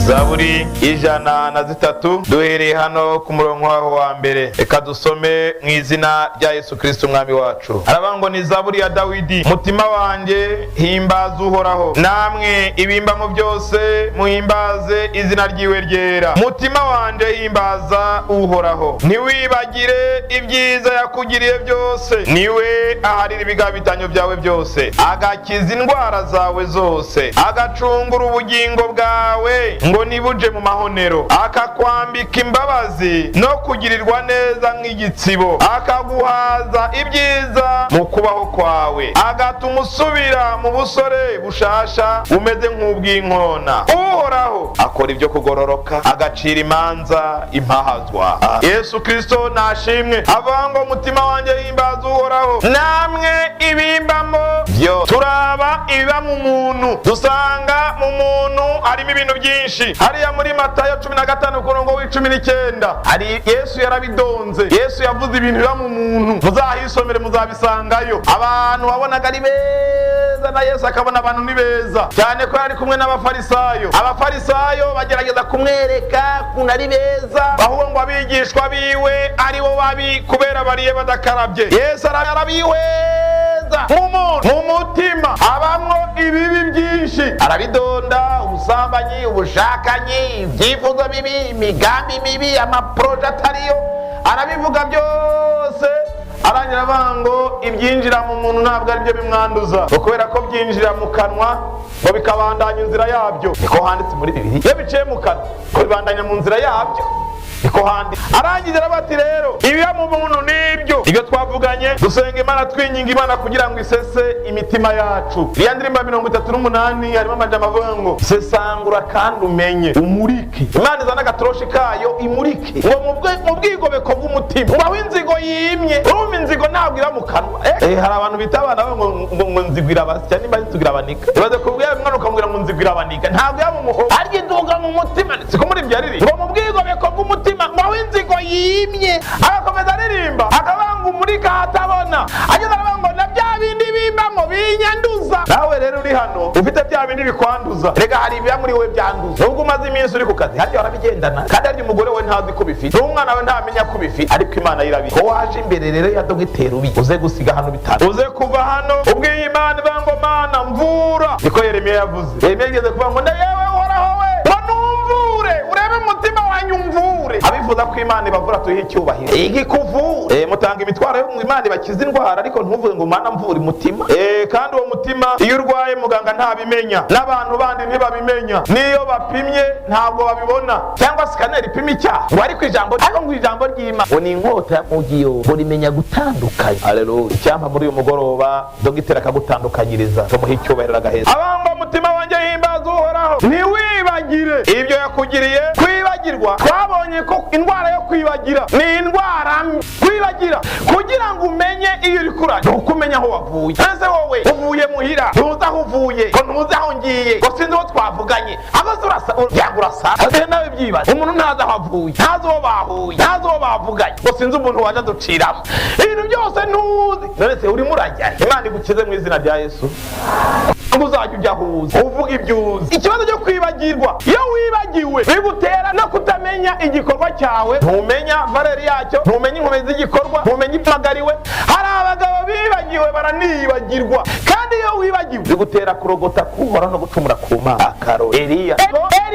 Zaburi 103 duhereye hano ku murongo waho wa mbere. Reka dusome mu izina rya Yesu Kristo umwami wacu. Aravuga ngo ni Zaburi ya Dawidi. Mutima wanjye himbaza Uhoraho, namwe ibimba mu byose muhimbaze izina ryiwe ryera. Mutima wanjye himbaza Uhoraho, ntiwibagire ibyiza yakugiriye byose. Niwe aharira ibigabitanyo byawe byose, agakiza indwara zawe zose, agacungura ubugingo bwawe ngo nibuje mu mahonero, akakwambika imbabazi no kugirirwa neza nk'igitsibo, akaguhaza ibyiza mu kubaho kwawe, agatuma usubira mu busore bushasha umeze nk'ubw'inkona. Uhoraho akora ibyo kugororoka, agacira imanza impahazwa. Yesu Kristo nashimwe. Avuga ngo umutima wanjye himbaza Uhoraho, namwe ibimbamo byo. Turaba ibiba mu muntu, dusanga mu muntu harimo ibintu byinshi. Hariya muri Matayo 15 ku murongo w'19 hari Yesu yarabidonze. Yesu yavuze ibintu biba mu muntu, muzahisomere muzabisangayo. Abantu wabonaga ari beza na Yesu akabona abantu ni beza cyane ko yari kumwe n'abafarisayo. Abafarisayo bagerageza kumwereka kuntu ari beza, ahubwo ngo abigishwa biwe ari bo babi kubera bariye badakarabye. Yesu arabihweza mu mutima habamwo ibibi byinshi, arabidonda: ubusambanyi, ubushakanyi, ibyifuzo bibi, imigambi mibi, amaproje atariyo, arabivuga byose. Arangira avuga ngo ibyinjira mu muntu ntabwo ari byo bimwanduza, kubera ko byinjira mu kanwa ngo bikabandanya inzira yabyo. Niko handitse muri Bibiliya, iyo biciye mu kanwa ngo bibandanya mu nzira yabyo. Niko handi. Arangira bati rero ibiba mu muntu nibyo. Ibyo twavuganye, dusenga Imana twinginga Imana kugira ngo isese imitima yacu. Iriya ndirimbo 38 harimo amajambo avuga ngo sesangura kandi umenye, umurike. Imana izana agatoroshi kayo imurike ngo mu bwigobeko bw'umutima, ngo aho inzigo yimye. Urumva inzigo ntabwo iba mu kanwa. Hari abantu bita abana ngo nzigwira basya, nimba nzigwira abanika. Ibaze kubwira umwana ukamubwira ngo nzigwira abanika, ntabwo yaba mu muhogo, ariko iduga mu mutima. Siko muri byariri ngo mu bwigobeko bw'umutima ngo inzigo yimye. Agakomeza aririmba akabanga umurika hatabona, ageze aravuga ngo na bya bindi bimbamo binyanduza. Nawe rero uri hano ufite bya bindi bikwanduza, rega hari ibiba muri we byanduza. Nubwo umaze iminsi uri ku kazi, harya warabigendana, kandi harya umugore we ntazi ko bifite, n'umwana we ntamenya ko bifite, ariko Imana yirabizi. Ko waje imbere rero ya dogiteri ubi uze gusiga hano bitanu, uze kuva hano ubwiye Imana ivuga ngo Mana mvura. Niko Yeremiya yavuze. Yeremiya yigeze kuvuga ngo yewe Uhoraho we numvure, urebe umutima wanyu mvure. Abifuza ko Imana ibavura tuyihe icyubahiro, igikuvure. Mutanga imitwaro yo mu Imana ibakiza indwara, ariko ntuvuge ngo Mana mvura umutima. Kandi uwo mutima iyo urwaye muganga ntabimenya, n'abantu bandi ntibabimenya, niyo bapimye ntabwo babibona, cyangwa sikaneri ipima icyaha ngo ari ku ijambo, ariko ngo ijambo ry'Imana ngo ni inkota y'umugiyo ngo rimenya gutandukanya. Haleluya. Icyampa muri uyu mugoroba dogiteri akagutandukanyiriza, tumuhe icyubahiro agaheza. Abanga umutima wanjye himbaza Uhoraho, ntiwibagire ibyo yakugiriye. Kwibagirwa, twabonye ko indwara yo kwibagira ni indwara kwibagira kugira ngo umenye iyo uri kurajya, uko umenya aho wavuye. Ese wowe uvuye muhira, ntuzi aho uvuye, ngo ntuzi aho ngiye, ngo sinzi aho twavuganye, abaze urasa ate nawe byibaza. Umuntu ntazi aho avuye, ntazi aho bahuye, ntazi aho bavuganye, ngo sinzi umuntu waje aduciramo ibintu byose ntuzi. None se urimo urajya? Imana igukize mu izina rya Yesu. Uzajya ujya huza uvuga ibyuzi. Ikibazo cyo kwibagirwa, iyo wibagiwe bigutera no kutamenya igikorwa cyawe, ntumenya valeri yacyo, ntumenya inkomezi z'igikorwa, ntumenya ipagariwe. Hari abagabo bibagiwe baranibagirwa, kandi iyo wibagiwe bigutera kurogota kuhora no gucumura ku Mana. Akaro Eliya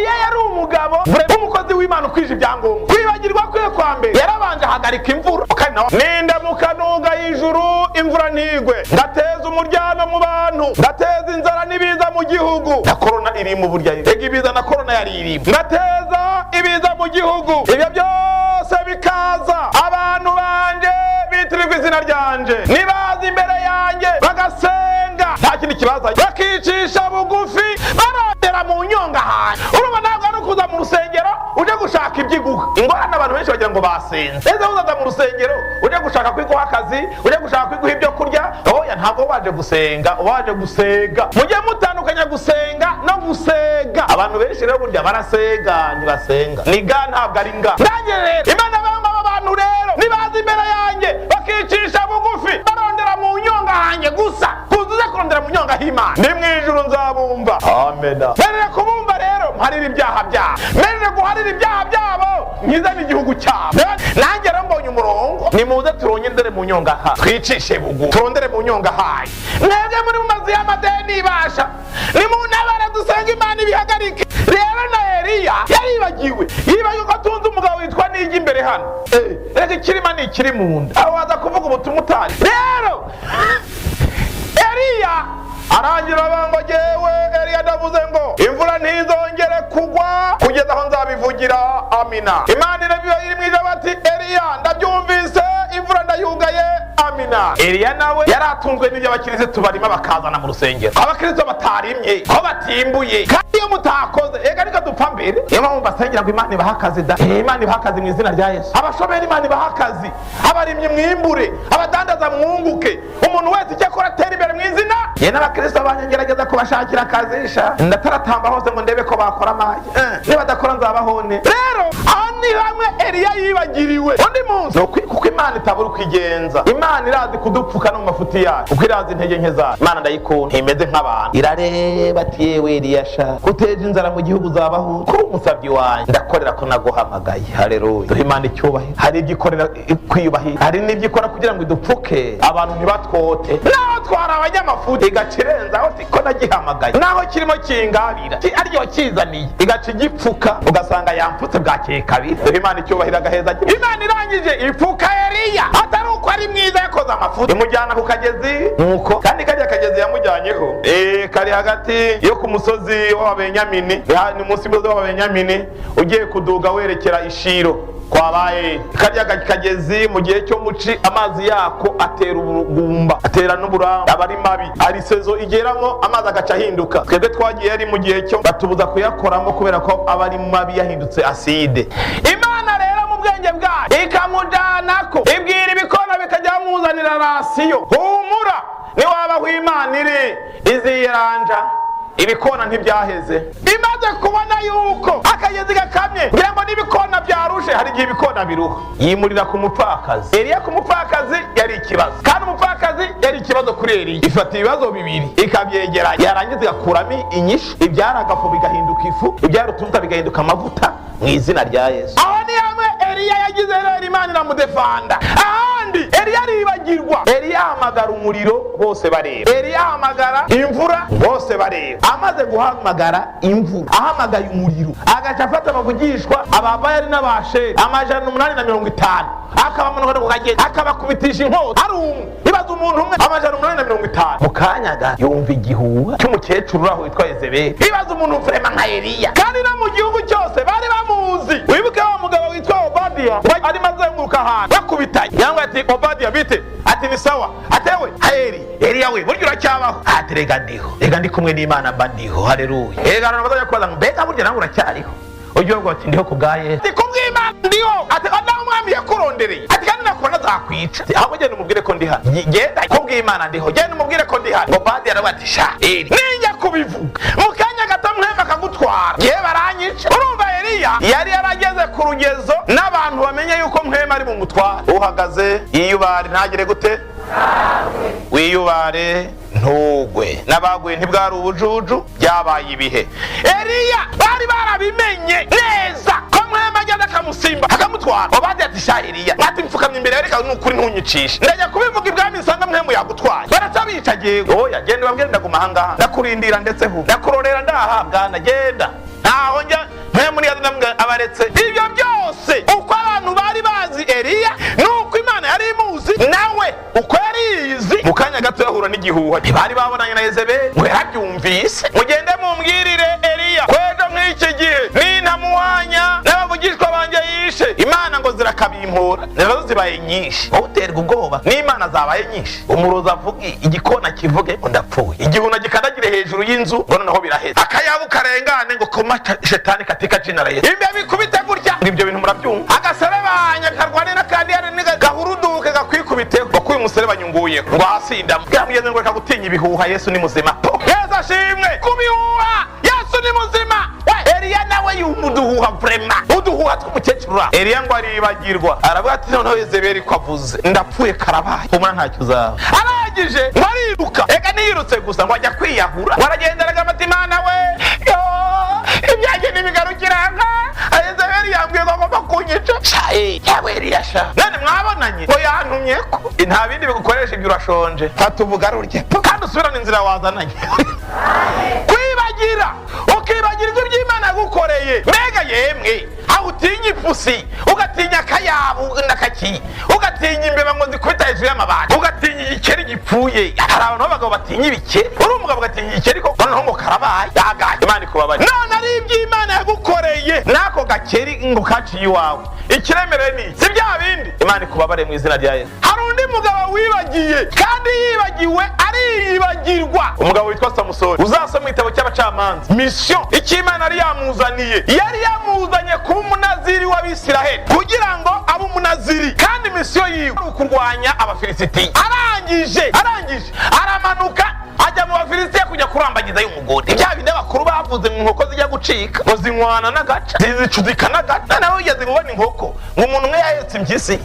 yari umugabo w'umukozi w'Imana ukwije ibyangombwa. Kwibagirwa kwe kwa mbere yarabanje ahagarika imvura, ninda mu kanuga y'ijuru imvura ntigwe, ndateza umuryano mu bantu, ndateza inzara n'ibiza mu gihugu. Na korona iri mu burya, ega ibiza na korona yari iri, ndateza ibiza mu gihugu. Ibyo byose bikaza, abantu banje bitirirwa izina ryanje, nibaza imbere yanjye bagasenga, nta kindi kibazo, bakicisha bugufi, barondera mu nyonga hanyu. Urumva ntabwo ari ukuza mu rusengero uje gushaka ibyiguha. Ingorane abantu benshi bagira ngo basenze. Ese uzaza mu rusengero uje gushaka kwiguha akazi, uje gushaka kwiguha ibyo kurya, oya ntabwo waje gusenga, waje gusega. Mujye mutandukanya gusenga no gusega. Abantu benshi rero burya barasega ntibasenga, niga ntabwo ari nga. Nanjye rero Imana banga abantu rero nibaza imbere yanjye bakicisha bugufi, barondera mu nyonga hanjye gusa, kuzuze kurondera mu nyonga h'Imana, ni mu ijuru nzabumva. Amen. Rero kubumva rero mparire ibyaha byabo, mpejeje guharira ibyaha byabo nkizane igihugu cyabo. Nanjye rambonye umurongo, nimuze turondere mu nyonga ha, twicishe bugu turondere mu nyonga hayi. Mwebwe muri mu mazu y'amadeni ibasha, nimunabara dusenga Imana ibihagarike. Rero na Eliya yaribagiwe, yibagiwe ko atunze umugabo witwa Nigi imbere hano. Rega ikirima ni ikiri mu nda, aho waza kuvuga ubutumwa utari. Rero Eliya arangira abango, jewe Eliya ndavuze ngo imvura ntizongere kugwa kugeza aho nzabivugira. Amina. Imana iri mu ijambo ati Eliya ndabyumvise, imvura ndayugaye. Amina. Eliya nawe yaratunzwe n'ibyo abakirisitu barimo bakazana mu rusengero, abakirisitu batarimye ko batimbuye, kandi iyo mutakoze ega reka dupfa mbere. Niyo mpamvu basengera ngo Imana ibahe akazi da, Imana ibahe akazi mu izina rya Yesu. Abashomeri Imana ibahe akazi, abarimyi mwimbure, abadandaza mwunguke, umuntu wese icyo akora atera imbere mu izina. Ye n'abakirisitu banyengerageza kubashakira akazi sha, ndataratamba hose ngo ndebe ko bakora amaye, niba badakora nzabahone. Rero aho ni hamwe Eliya yibagiriwe undi munsi, kuko Imana itabura kwigenza. Imana irazi kudupfuka no mu mafuti yayo, kuko irazi intege nke zayo. Imana ndayikunda, ntimeze nk'abantu. Irareba ati yewe Eliya sha, kuteje inzara mu gihugu zabaho, kuri umusabyi wanjye ndakorera ko naguhamagaye. Haleluya. Duhe Imana icyubahiro. Hari ibyo ikorera kwiyubahira, hari n'ibyo ikora kugira ngo idupfuke abantu ntibatwote. Naho twara abanyamafuti igacirenza aho ko nagihamagaye, naho kirimo kingabira aryo kizaniye igaca igipfuka, ugasanga yampfutse bwakeye kabiri. Duhe Imana icyubahiro agaheza. Imana irangije ipfuka Eliya, atari uko ari mwiza yakoze amafuti, imujyana ku kagezi. Nuko kandi kajya kagezi yamujyanyeho kari hagati yo ku musozi w'Abenyamini, ni munsi y'umusozi w'Abenyamini ugiye kuduga werekera Ishiro kwa Bayeli. Kajya kagezi mu gihe cyo muci amazi yako atera ubugumba, atera n'uburamba, abari mabi. Ari sezo igeramo amazi agaca ahinduka. Twebwe twagiye ari mu gihe cyo batubuza kuyakoramo kubera ko abari mabi yahindutse aside. Imana rero mu bwenge bwayo ikamujyanako, ibwira ibikona bikajya bamuzanira rasiyo. Humura, niwabaho Imana iri iziranja, ibikona ntibyaheze. Imaze kubona yuko akagezi gakamye kugira ngo n'ibikona byarushe, hari igihe ibikona biruha, yimurira ku mupfakazi. Eliya ku mupfakazi yari ikibazo, kandi umupfakazi yari ikibazo kuri Eliya. Ifata ibibazo bibiri ikabyegeranya, yarangiza igakuramo inyishu, ibyara agafu bigahinduka ifu, ibyara utuvuta bigahinduka amavuta mu izina rya Yesu. Aho ni hamwe Eliya yagize rero Imana iramudefanda. Ahandi Eliya aribagirwa. Eliya ahamagara umuriro, bose bareba. Eliya ahamagara imvura, bose bareba. Amaze guhamagara imvura, ahamagaye umuriro, agaca afata abavugishwa ababayari n'abasheri 850, akabamanura ku kagezi, akabakubitisha inkota ari umwe. Ibaza umuntu umwe 850. Mu kanyaga yumva igihuha cy'umukecuru uraho witwa Yezebeli. Ibaza umuntu vrema nka Eliya, kandi no mu gihugu cyose bari bamuzi. Wibuke wa mugabo witwa Obadiya ari mazenguruka ahantu bakubitanye, yangwa ati Obadiya bite? Ati ni sawa. Atewe hayeri Eliya we buryo uracyabaho? Ati rega ndiho, rega ndi kumwe n'Imana mba ndiho. Haleluya. Rega abantu bazaje kubaza ngo mbega buryo nangu uracyariho? Ugiye ngo ati ndiho kubgaye, ati kubw'Imana ndiho. Ati kandi umwami yakurondereye, ati kandi nakubona zakwica. Aho genda umubwire ko ndi hano, genda kubw'Imana ndiho, genda umubwire ko ndi hano. Obadiya arabati sha ninjya kubivuga mu kanya gato mwemba akagutwara, ye baranyica. Urumva Eliya yari yarageze ku rugezo n'abantu bamenye yuko mwema ari mu mutwara. Uhagaze yiyubare ntagire gute, wiyubare ntugwe, n'abaguye ntibwari ubujuju, byabaye ibihe. Eliya bari barabimenye neza ko mwema agenda akamusimba akamutwara. Obadiya ati sha Eliya, ati mfukamye imbere reka n'ukuri ntunyicishe, ndajya kubivuga ibwami nsanga mwemu yagutwaye. Baracabica jewe, oya genda ubabwire ndaguma ahangaha, ndakurindira ndetse hu ndakurorera ndaha bwana, genda ntaho njya. Mwemu niyazana abaretse ibyo byose. Uko abantu bari bazi Eliya nuko Imana yari imuzi nawe uko yari yizi. Mu kanya gato yahura n'igihuha, ntibari babonanye na Yezebeli ngo yarabyumvise. Mugende mumbwirire Eliya kwejo nk'iki gihe nintamuhanya n'abavugishwa banje yishe, Imana ngo zirakabimpura, nazo zibaye nyinshi. Uterwa ubwoba n'Imana zabaye nyinshi. Umuroza avuge, igikona kivuge ngo ndapfuye, igihuna gikandagire hejuru y'inzu ngo noneho biraheze, akayabu karengane ngo koma shetani katika jina la Yesu. Imbe bikubite gutya, ibyo bintu murabyumva. Agaserebanya karwane n'akandi yari gahuruduke gakwikubite ngo kuyu muserebanyunguye ngo asinda. Bwamugeze ngo reka gutinya ibihuha, Yesu ni muzima. Yesu ashimwe kubihuha, Yesu ni muzima. Eliya nawe yumuduhuha vrema, uduhuha tw'umukecuru. Eliya ngo aribagirwa, aravuga ati noneho Yezebeli ko avuze ndapfuye karabaye, umwana ntacyo uzaba. Arangije ngo ariruka, eka niyirutse gusa ngo ajya kwiyahura. Waragenderaga amatima nawe, yo ibyaje yawe Eliyasha none mwabonanye ngo yantumye ko nta bindi bigukoresha ibyo urashonje fata ubugarurye kandi usubirane inzira wazananye kwibagira ukibagirwa iby'Imana yagukoreye mbega yemwe aho utinya ipusi ugatinya akayabu n'akaki ugatinya imbeba ngo zikubita hejuru y'amabati ugatinya igikeri gipfuye hari abantu b'abagabo batinya ibikeri uri umugabo ugatinya igikeri ko noneho ngo karabaye yagaye Imana ikubabare none ari iby'Imana yagukoreye n'ako gakeri ngo kaciye iwawe ikiremereye ni si bya bindi Imana ikubabare mu izina rya Yesu hari undi mugabo wibagiye kandi yibagiwe ariyibagirwa umugabo witwa Samusoni uzasoma igitabo cy'abacamanza mission Imana yari yamuzanye kuba umunaziri w'Abisiraheli kugira ngo abe umunaziri kandi mission yiwe kurwanya abafilisiti arangije aramanuka ajya mu bafilisitiya kujya kurambagiza y'umugore ibya bindi bakuru bavuze mu inkoko zijya gucika ngo zinywana n'agaca zicudika n'agaca nawe ugeze kubona inkoko ngo umuntu umwe yahetse impyisi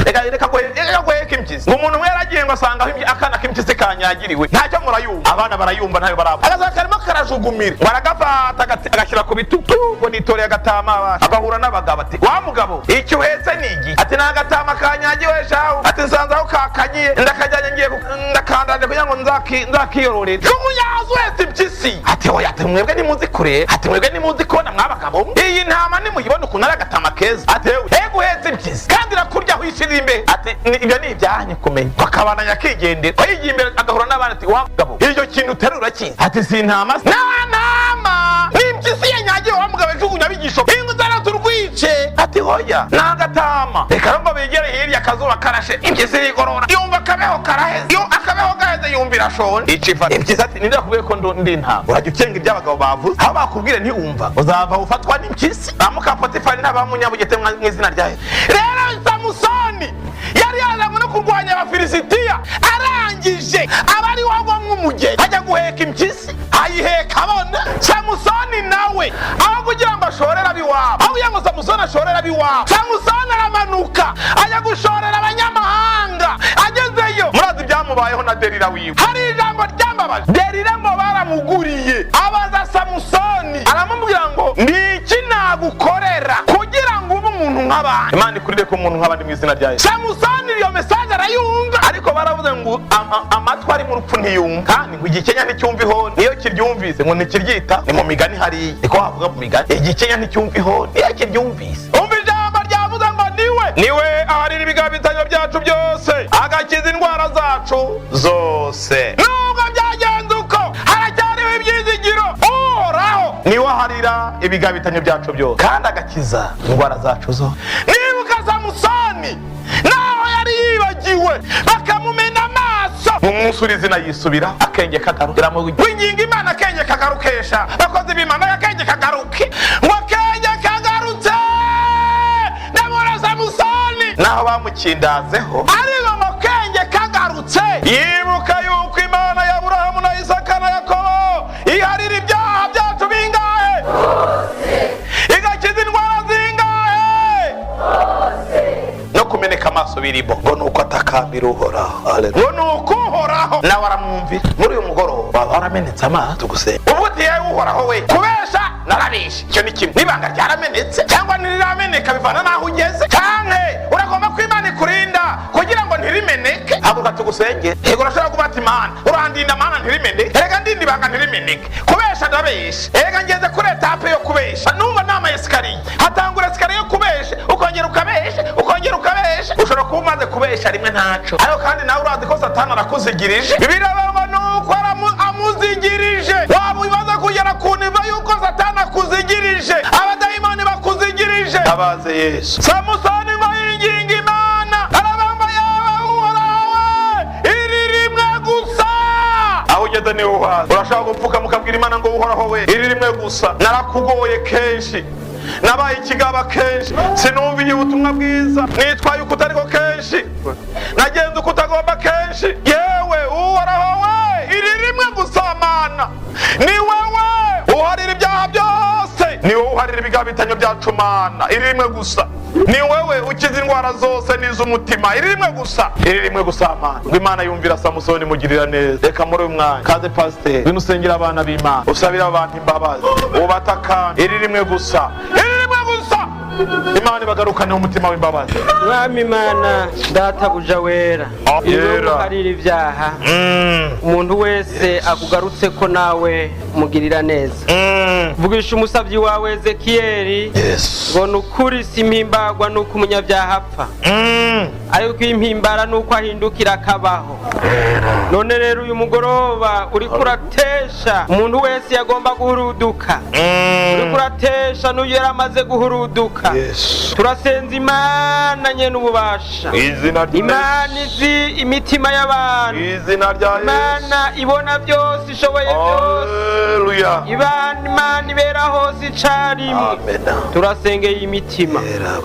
reka guheka impyisi ngo umuntu umwe yaragiye ngo asanga akana k'impyisi kanyagiriwe ntacyo murayumva abana barayumva ntayo baraba agaza karimo karajugumira ngo aragafata agashyira ku bitugu ngo nitoreye agatama agahura n'abagabo ati wa mugabo icyo uhetse ni iki ati ni agatama kanyagiwe shaho ati nsanze aho kakagiye ndakajyanye ngiye ndakandaje kugira ngo nzakiyororere n'umunyazi uhetse impyisi ati oya ati mwebwe nimuzi kure ati mwebwe nimuzi kubona mwabagabo iyi ntama nimuyibona ukuntu ari agatama keza ati ego uhetse impyisi kandi irakurya wishiriye imbere ati ibyo ni ibyanye kumenya akabana nyakigendera yigiye imbere agahura n'abana ati wa mugabo iryo kintu uterura kizi ati si intama n'intama n'impyisi yanyagiwe wa mugabo ijugunya bigisho inguzana turwice ati hoya n'agatama reka ngo begere hirya akazuba karashe impyisi irigorora yumva akabeho karaheze yo akabeho gaheze yumva irashonje icifa impyisi ati ninde yakubwiye ko ndi intama urajya ukenga iby'abagabo bavuze aho bakubwire ntiwumva uzava ufatwa n'impyisi bamuka Potifari n'abamunyabugete mu izina rya Yesu rero Samusoni yari yazanywe no kurwanya abafilisitiya arangije abari wagwamwe umugeni ajya guheka impyisi ayiheka abona Samusoni nawe aho kugira ngo ashorera abiwabo aho kugira ngo Samusoni ashorera abiwabo Samusoni aramanuka ajya gushorera abanyamahanga agezeyo murazi ibyamubayeho na Delila wiwe hari ijambo ryambabaje Delila ngo baramuguriye abaza Samusoni aramubwira ngo ndiki nagukorera kugira ngo ube umuntu nk'abandi Imana ikurire ko umuntu nk'abandi mu izina rya Yesu Samusoni iyo message arayumva ariko baravuze ngo amatwi ari mu rupfu ntiyumva kandi ngo igikenya nticyumva ihoni niyo kiryumvise ngo ntikiryita ni mu migani hari niko havuga mu migani igikenya nticyumva ihoni niyo kiryumvise umva ijambo ryavuze ngo niwe aharira ibigabitanyo byacu byose agakiza indwara zacu zose nubwo byagenze uko haracyariho ibyizigiro uhoraho niwe aharira ibigabitanyo byacu byose kandi agakiza indwara zacu zose nibuka Samusoni naho yari yibagiwe bakamumena amaso mu munsi uri izina yisubira akenge kagarukira mu winginga Imana akenge kagarukesha bakoze b'Imana akenge kagaruke ngo akenge kagarutse ndabona Samusoni naho bamukindazeho ariko ngo akenge kagarutse yibuka yuko Imana ya Aburahamu na Isaka na Yakobo iharira ibyaha byacu bingahe igakiza indwara zingahe no kumeneka amaso birimo ngo nuko atakambira Uhoraho ngo nuko Uhoraho nawe aramwumvira muri uyu mugoroba waramenetse amaso tugusenga ubu utiye Uhoraho we kubesha narabishe icyo ni kimwe nibanga ryaramenetse cyangwa ntirirameneka bivana naho ugeze canke uragomba ko Imana ikurinda kugira ngo ntirimeneke haguruka tugusenge yego urashobora kuba ati Mana urandinda Mana ntirimeneke erega ndindi banga ntirimeneke kubesha ndabesha erega ngeze kuri etape yo kubesha numva nama esikariye hatangura esikariye yo kubesha ukongera ukabesha ushobora kuba umaze kubesha rimwe ntaco ariko kandi nawe urazi ko Satani arakuzigirije birabanga nuko amuzigirije waba ubibaza kugera ku nivo yuko Satani akuzigirije abadayimoni bakuzigirije abaze Yesu Samusoni ngo yinginga Imana arabamba yawe Uhoraho iri rimwe gusa aho ugeze ni uhaze urashaka gupfuka mukabwira Imana ngo Uhoraho we iri rimwe gusa narakugoye kenshi nabaye ikigaba kenshi sinumviye ubutumwa bwiza nitwaye uko utariko kenshi nagenze uko utagomba kenshi yewe Uhoraho we iri rimwe gusa Mana ni wewe uharira ibyaha byose ni wowe uharira ibigabitanyo byacu Mana iri rimwe gusa ni wewe ukiza indwara zose n'iz'umutima iri rimwe gusa Mana ngo Imana yumvira Samusoni mugirira neza reka muri uyu mwanya kaze pasiteri ngwino usengera abana b'Imana usabira abantu imbabazi ubatakana iri rimwe gusa Imana ibagarukane umutima w'imbabazi. Mwami Imana databuja wera, iwe muharira ibyaha, umuntu wese akugarutse ko nawe mugirira neza. Vugisha umusavyi wawe Ezekiyeli ngo nukuri simpimbagwa nuko umunyabyaha apfa, ariko impimbara nuko ahindukira akabaho. None rero uyu mugoroba uriko uratesha umuntu wese yagomba guhuruduka, uriko uratesha n'uyu yaramaze guhuruduka. Turasenza Imana nyene ububasha, Imana izi imitima y'abantu, Imana ibona byose, ishoboye byose, Imana ibera hose icarimwe. Turasengeye imitima,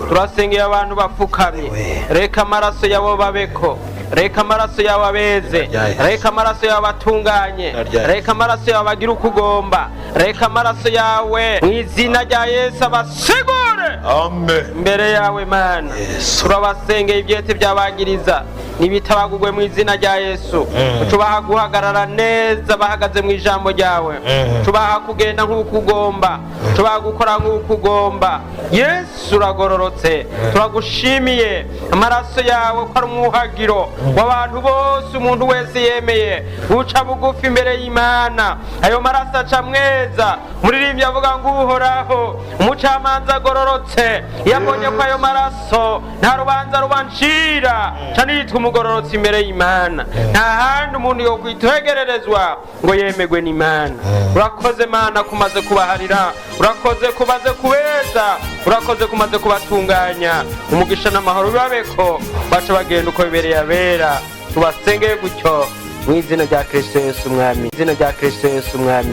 turasengeye abantu bapfukamye. Reka amaraso yabo babeko, reka amaraso yawe abeze, reka amaraso yawe atunganye, reka amaraso yawe agira uko ugomba, reka amaraso yawe mu izina rya Yesu abasigure mbere yawe Mana. Turabasengeye ibyete byabagiriza nibitabagugwe mu izina rya Yesu. Tubaha guhagarara neza bahagaze mu ijambo ryawe, tubaha kugenda nk'uko ugomba, tubaha gukora nk'uko ugomba. Yesu uragororotse, turagushimiye amaraso yawe ko ari umuhagiro w'abantu bose. Umuntu wese yemeye guca bugufi imbere y'Imana, ayo maraso aca mweza. Muririmbyi avuga ngo uhoraho umucamanza agororotse, yabonye ko ayo maraso nta rubanza rubancira, canitwa umugororotse imbere y'Imana. Nta handi umuntu yo kwitegererezwa ngo yemegwe n'Imana. Urakoze Mana kumaze kubaharira, urakoze kumaze kubeza, urakoze kumaze kubatunganya. Umugisha n'amahoro bibabeko, baca bagenda uko bibereye abera. Tubasengeye gutyo mu izina rya Kristo Yesu Umwami, izina rya Kristo Yesu Umwami.